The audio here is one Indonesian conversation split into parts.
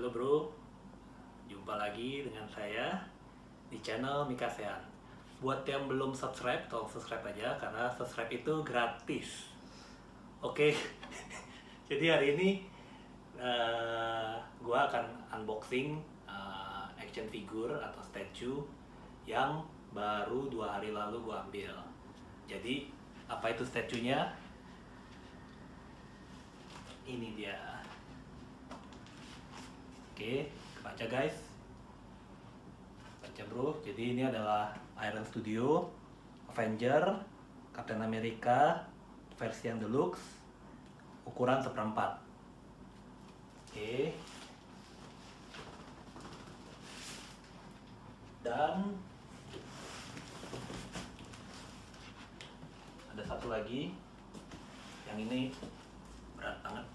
Halo bro, jumpa lagi dengan saya di channel Mika Sean. Buat yang belum subscribe, tolong subscribe aja karena subscribe itu gratis. Oke, jadi hari ini gua akan unboxing action figure atau statue yang baru 2 hari lalu gua ambil. Jadi apa itu statue-nya? Ini dia. Oke, baca guys. Baca bro. Jadi ini adalah Iron Studio Avenger Captain America versi yang deluxe ukuran 1/4. Oke. Dan ada satu lagi. Yang ini berat banget.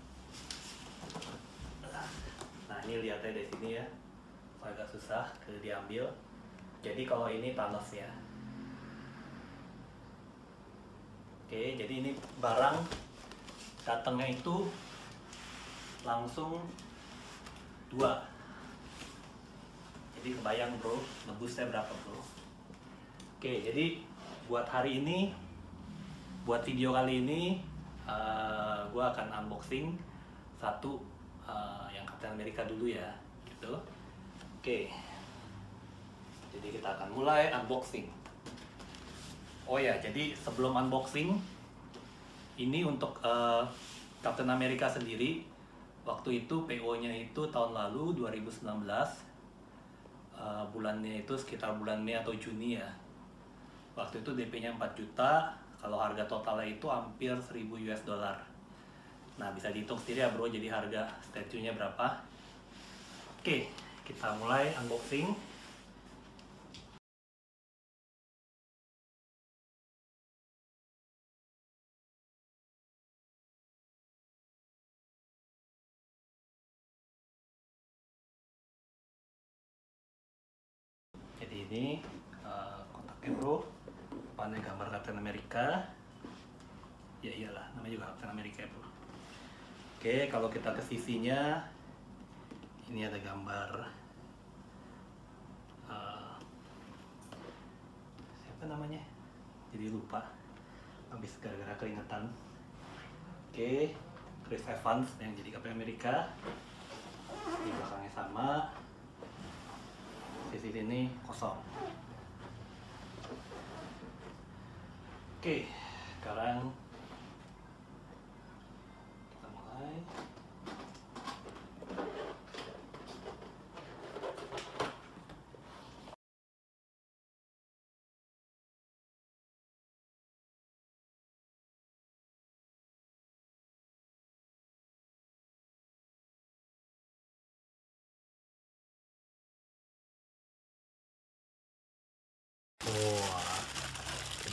Nah ini lihatnya dari sini ya, agak susah diambil. Jadi kalau ini Thanos ya. Oke, jadi ini barang datangnya itu langsung 2. Jadi kebayang bro, nebusnya berapa bro. Oke, jadi buat hari ini, buat video kali ini gue akan unboxing satu yang Captain America dulu ya, gitu. Oke, jadi kita akan mulai unboxing. Oh ya, jadi sebelum unboxing, ini untuk Captain America sendiri, waktu itu PO-nya itu tahun lalu 2019, bulannya itu sekitar bulan Mei atau Juni ya. Waktu itu DP-nya 4 juta, kalau harga totalnya itu hampir 1000 US dollar. Nah, bisa dihitung sendiri ya bro, jadi harga statue-nya berapa. Oke, kita mulai unboxing. Jadi ini kontaknya bro, depannya gambar Captain America. Ya iyalah, namanya juga Captain America bro. Oke, kalau kita ke sisinya, ini ada gambar siapa namanya? Jadi lupa, habis gara-gara keringetan. Oke, Chris Evans yang jadi Captain America. Di belakangnya sama. Sisi ini kosong. Oke, sekarang kita mulai.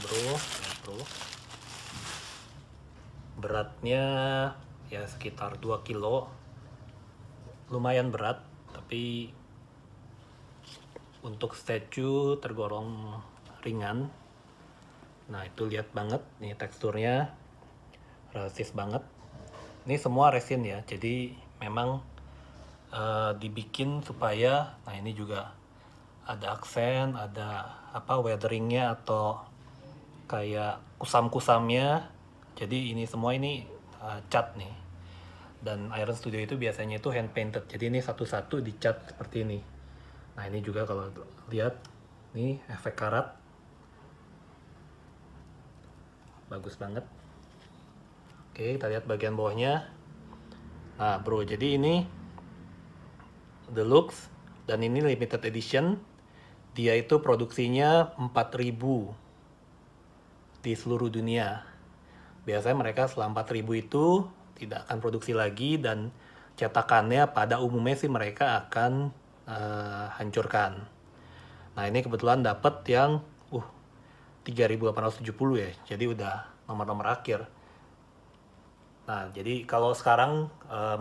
Wah, bro, beratnya ya sekitar 2 kilo, lumayan berat, tapi untuk statue tergolong ringan. Nah itu lihat banget, nih teksturnya realistis banget. Ini semua resin ya, jadi memang dibikin supaya, nah ini juga ada aksen, ada apa weatheringnya atau kayak kusam-kusamnya. Jadi ini semua ini cat nih. Dan Iron Studio itu biasanya itu hand painted. Jadi ini satu-satu dicat seperti ini. Nah ini juga kalau lihat, nih efek karat, bagus banget. Oke, kita lihat bagian bawahnya. Nah bro, jadi ini deluxe dan ini limited edition. Dia itu produksinya 4000 di seluruh dunia. Biasanya mereka setelah 4000 itu tidak akan produksi lagi, dan cetakannya pada umumnya sih mereka akan hancurkan. Nah ini kebetulan dapat yang 3870 ya, jadi udah nomor-nomor akhir. Nah jadi kalau sekarang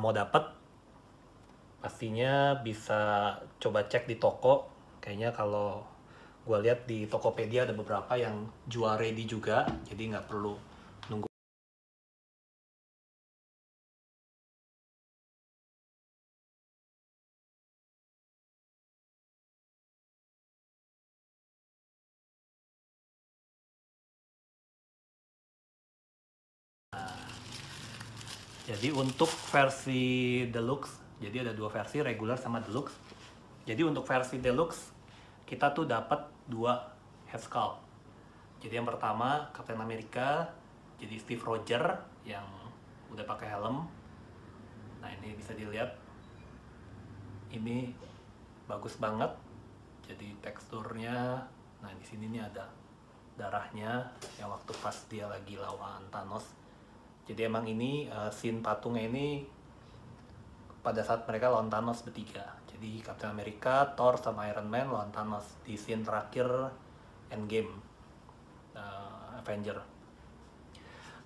mau dapat, pastinya bisa coba cek di toko. Kayaknya kalau gue lihat di Tokopedia ada beberapa yang jual ready juga, jadi nggak perlu nunggu Jadi untuk versi deluxe, jadi ada dua versi, regular sama deluxe. Jadi untuk versi deluxe kita tuh dapat dua head sculpt. Jadi yang pertama Captain America, jadi Steve Rogers yang udah pakai helm. Nah ini bisa dilihat, ini bagus banget. Jadi teksturnya, nah di sini nih ada darahnya yang waktu pas dia lagi lawan Thanos. Jadi emang ini scene patungnya ini pada saat mereka lawan Thanos bertiga. Jadi Captain America, Thor, sama Iron Man lawan Thanos di scene terakhir Endgame Avenger.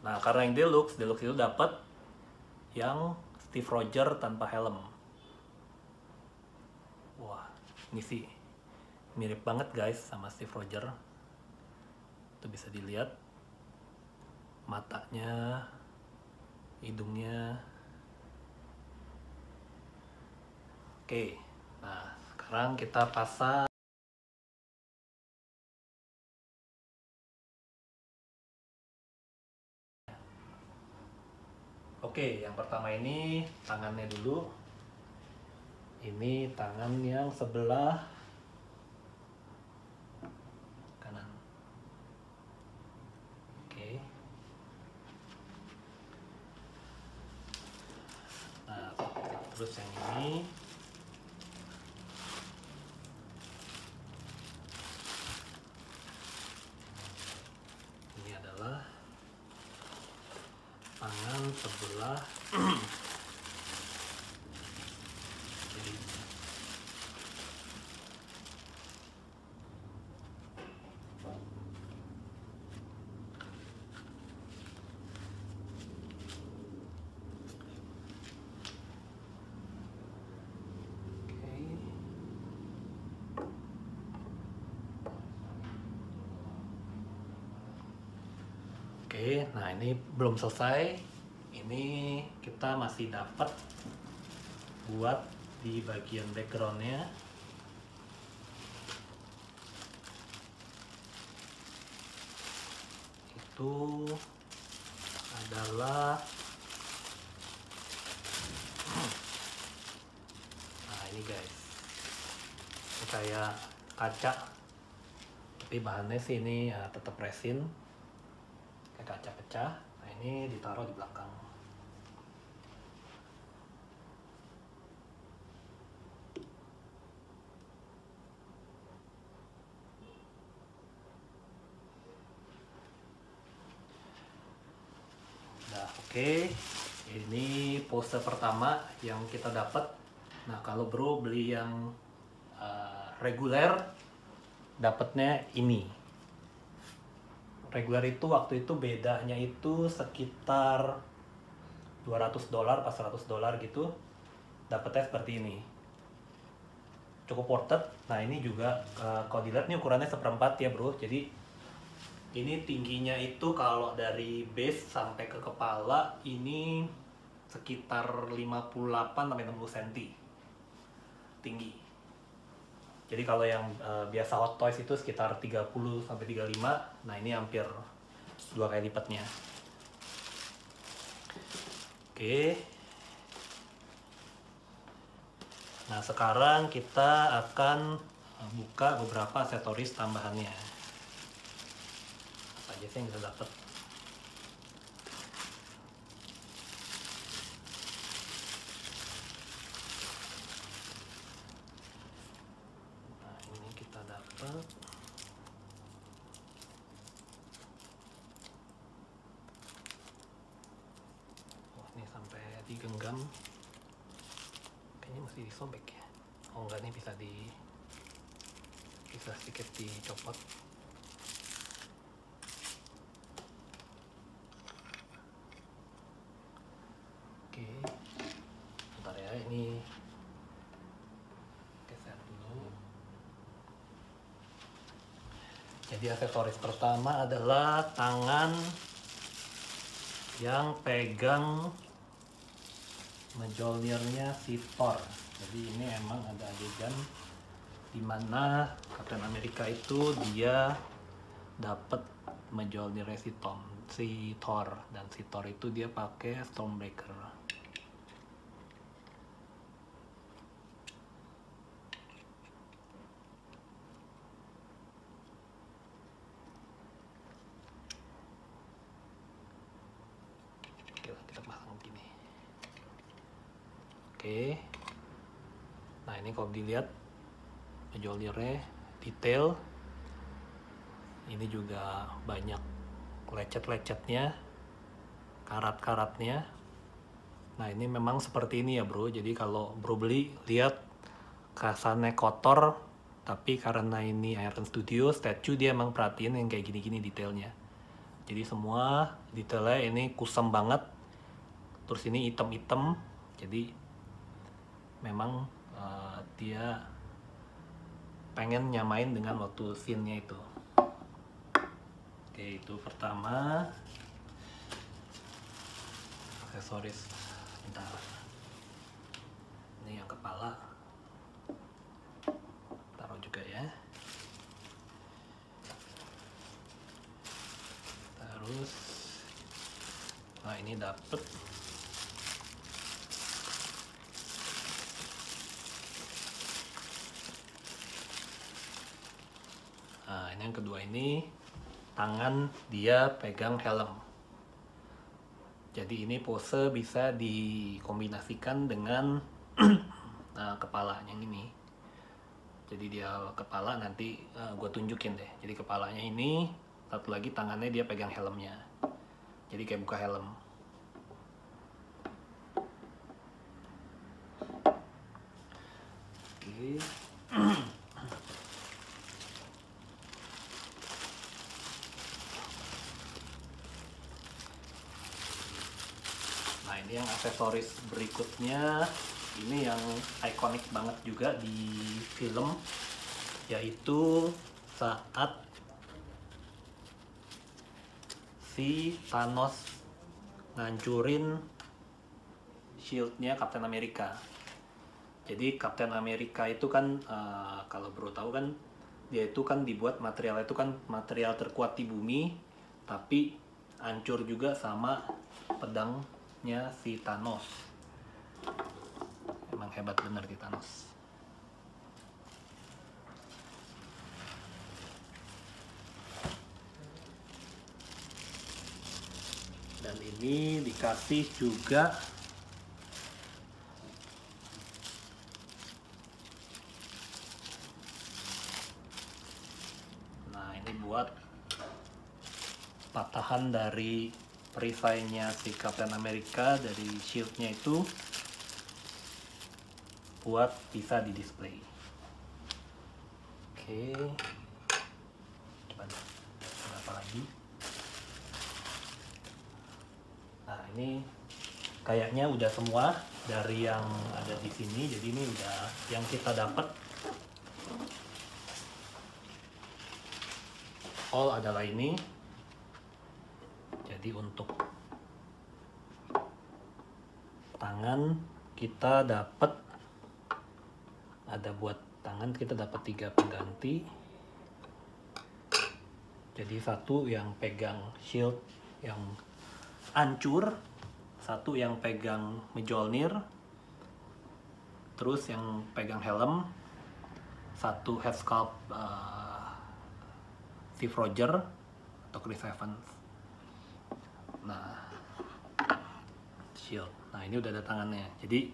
Nah karena yang deluxe itu dapat yang Steve Rogers tanpa helm. Wah, ini sih mirip banget guys sama Steve Rogers. Itu bisa dilihat matanya, hidungnya. Oke, nah sekarang kita pasang. Oke, yang pertama ini tangannya dulu. Ini tangan yang sebelah kanan. Oke. Nah, terus yang ini. Ini adalah tangan sebelah kiri. Oke, nah ini belum selesai. Ini kita masih dapat buat di bagian backgroundnya. Itu adalah nah ini guys, ini kayak kaca, tapi bahannya sih ini tetap resin, kayak kaca pecah. Nah ini ditaruh di belakang. Nah oke, ini pose pertama yang kita dapat. Nah kalau bro beli yang reguler, dapatnya ini. Reguler itu waktu itu bedanya itu sekitar $200 pas $100 gitu. Dapatnya seperti ini. Cukup worth it. Nah ini juga kalau dilihat nih ukurannya 1/4 ya bro. Jadi ini tingginya itu kalau dari base sampai ke kepala ini sekitar 58-60 cm tinggi. Jadi kalau yang biasa Hot Toys itu sekitar 30-35, nah ini hampir 2 kali lipatnya. Oke. Nah sekarang kita akan buka beberapa aksesoris tambahannya. Apa aja sih yang kita dapat? Nah ini kita dapat ini sampai digenggam, kayaknya mesti disobek ya. Oh enggak, nih bisa sedikit dicopot. Oke, bentar ya, ini geser dulu. Jadi aksesoris pertama adalah tangan yang pegang Mjolnirnya si Thor. Jadi ini emang ada adegan dimana Captain America itu dia dapat Mjolnirnya si Thor, dan si Thor itu dia pakai Stormbreaker. Oke. Nah ini kalau dilihat Mjolnirnya detail, ini juga banyak lecet-lecetnya, karat-karatnya. Nah ini memang seperti ini ya bro, jadi kalau bro beli lihat kesannya kotor, tapi karena ini Iron Studio statue, dia emang perhatiin yang kayak gini-gini detailnya. Jadi semua detailnya ini kusam banget, terus ini hitam-hitam, jadi memang dia pengen nyamain dengan waktu scene-nya itu. Oke, itu pertama. Aksesoris. Bentar. Ini yang kepala. Taruh juga ya. Terus nah ini dapet ini yang kedua, ini tangan dia pegang helm. Jadi ini pose bisa dikombinasikan dengan kepala yang ini. Jadi dia kepala, nanti gue tunjukin deh. Jadi kepalanya ini, satu lagi tangannya dia pegang helmnya. Jadi kayak buka helm. Oke. Nah ini yang aksesoris berikutnya, ini yang ikonik banget juga di film, yaitu saat si Thanos ngancurin shieldnya Captain America. Jadi Captain America itu kan kalau bro tahu kan, dia itu kan dibuat material itu kan material terkuat di bumi, tapi hancur juga sama pedangnya si Thanos. Emang hebat bener di Thanos. Dan ini dikasih juga buat patahan dari perisainya si Captain America dari shieldnya itu, buat bisa di display. Oke, coba apa lagi? Nah ini kayaknya udah semua dari yang ada di sini. Jadi ini udah yang kita dapat. All adalah ini. Jadi untuk tangan kita dapat, ada buat tangan kita dapat 3 pengganti. Jadi satu yang pegang shield yang hancur, satu yang pegang Mjolnir, terus yang pegang helm, satu head sculpt Steve Rogers atau Chris Evans. Nah, shield. Nah ini udah ada tangannya. Jadi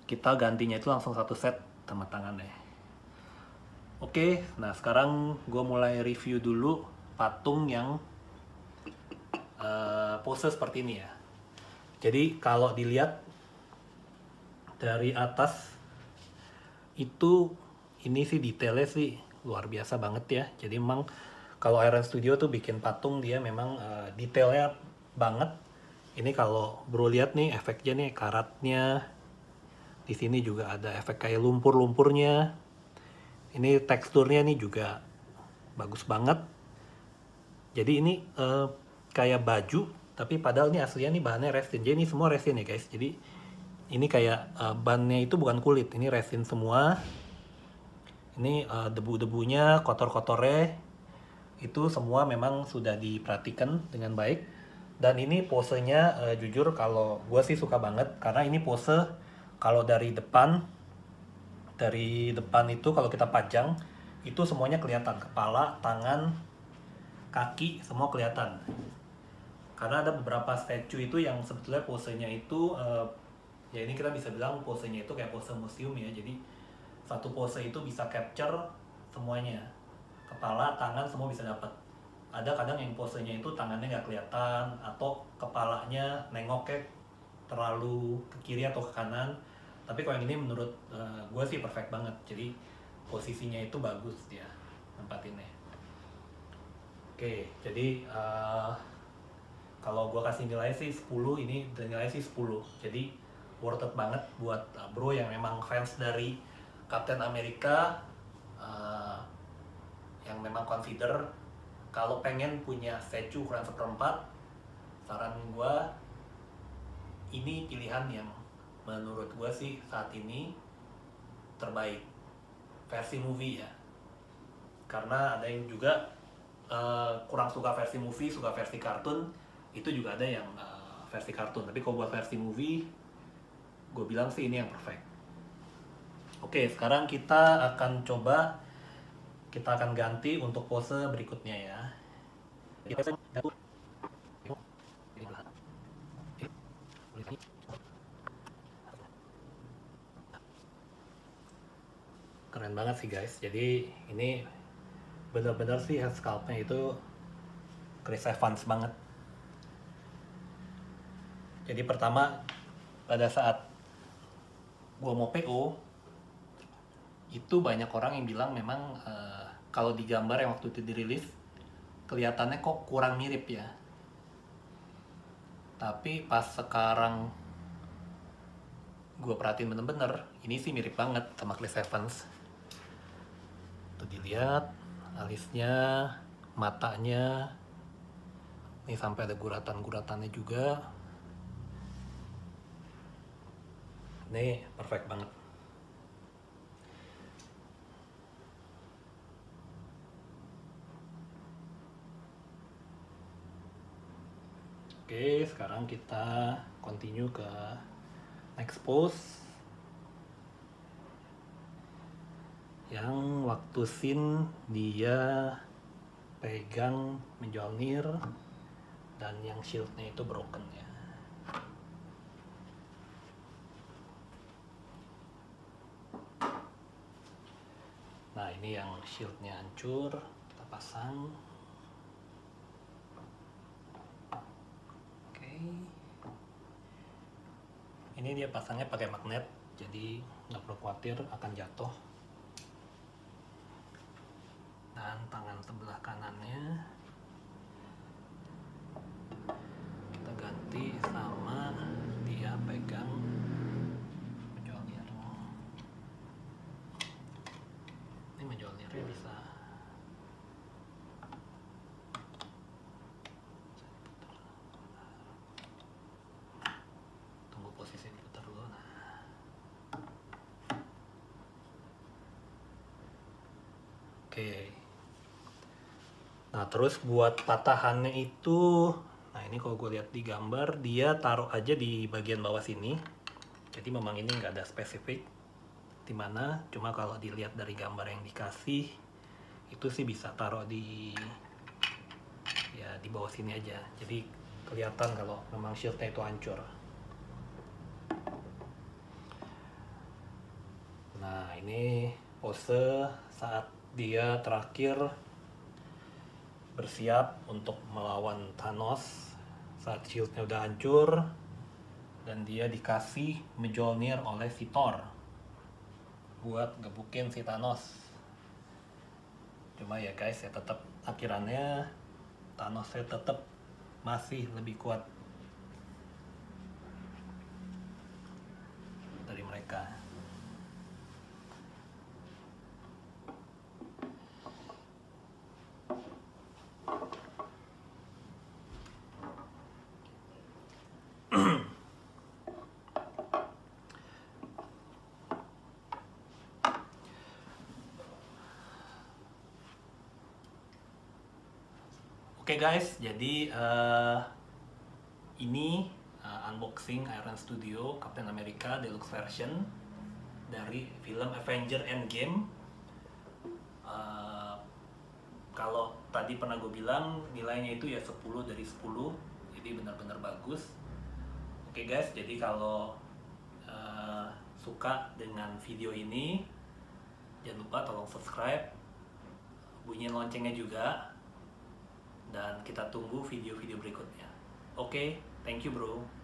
kita gantinya itu langsung satu set sama tangannya. Oke, nah sekarang gue mulai review dulu patung yang pose seperti ini ya. Jadi kalau dilihat dari atas itu, ini sih detailnya sih luar biasa banget ya. Jadi memang kalau Iron Studio tuh bikin patung, dia memang detailnya banget. Ini kalau bro lihat nih efeknya nih, karatnya. Di sini juga ada efek kayak lumpur-lumpurnya. Ini teksturnya nih juga bagus banget. Jadi ini kayak baju, tapi padahal ini aslinya nih bahannya resin. Jadi ini semua resin ya guys. Jadi ini kayak bannya itu bukan kulit, ini resin semua. Ini debu-debunya, kotor-kotornya itu semua memang sudah diperhatikan dengan baik. Dan ini posenya jujur kalau gue sih suka banget, karena ini pose kalau dari depan itu kalau kita pajang itu semuanya kelihatan, kepala, tangan, kaki semua kelihatan. Karena ada beberapa statue itu yang sebetulnya posenya itu Ya ini kita bisa bilang posenya itu kayak pose museum ya. Jadi satu pose itu bisa capture semuanya. Kepala, tangan semua bisa dapat. Ada kadang yang posenya itu tangannya nggak kelihatan atau kepalanya nengoknya terlalu ke kiri atau ke kanan. Tapi kalau yang ini menurut gue sih perfect banget. Jadi posisinya itu bagus dia nempatinnya. Oke, jadi kalau gue kasih nilai sih 10, ini nilai sih 10. Jadi worth it banget buat bro yang memang fans dari Captain America, yang memang consider kalau pengen punya statue ukuran 1/4, saran gue ini pilihan yang menurut gue sih saat ini terbaik versi movie ya. Karena ada yang juga kurang suka versi movie, suka versi kartun, itu juga ada yang versi kartun. Tapi kalau buat versi movie, gue bilang sih ini yang perfect. Oke, sekarang kita akan ganti untuk pose berikutnya ya. Keren banget sih guys. Jadi ini bener-bener sih head sculptnya itu Chris Evans banget. Jadi pertama pada saat gua mau PO itu banyak orang yang bilang memang kalau di gambar yang waktu itu dirilis kelihatannya kok kurang mirip ya. Tapi pas sekarang gue perhatiin bener-bener, ini sih mirip banget sama Chris Evans. Tuh dilihat alisnya, matanya, ini sampai ada guratan-guratannya juga. Ini perfect banget. Oke, sekarang kita continue ke next pose. Yang waktu scene dia pegang Mjolnir dan yang shieldnya itu broken ya. Nah ini yang shieldnya hancur, kita pasang. Oke, ini dia pasangnya pakai magnet, jadi nggak perlu khawatir akan jatuh. Dan tangan sebelah kanannya kita ganti sama dia pegang Mjolnir. Ini Mjolnirnya bisa tunggu posisi diputar dulu. Oke. Nah terus buat patahannya itu, nah ini kalau gue lihat di gambar dia taruh aja di bagian bawah sini. Jadi memang ini nggak ada spesifik di mana, cuma kalau dilihat dari gambar yang dikasih itu sih bisa taruh di bawah sini aja. Jadi kelihatan kalau memang shieldnya itu hancur. Nah ini pose saat dia terakhir bersiap untuk melawan Thanos saat shieldnya udah hancur dan dia dikasih Mjolnir oleh si Thor buat gebukin si Thanos. Cuma ya guys ya tetap akhirannya Thanosnya tetap masih lebih kuat dari mereka. Oke guys, jadi ini unboxing Iron Studio Captain America Deluxe Version dari film Avenger Endgame. Kalau tadi pernah gue bilang nilainya itu ya 10 dari 10, jadi benar-benar bagus. Oke guys, jadi kalau suka dengan video ini, jangan lupa tolong subscribe, bunyiin loncengnya juga, dan kita tunggu video-video berikutnya. Oke, thank you bro.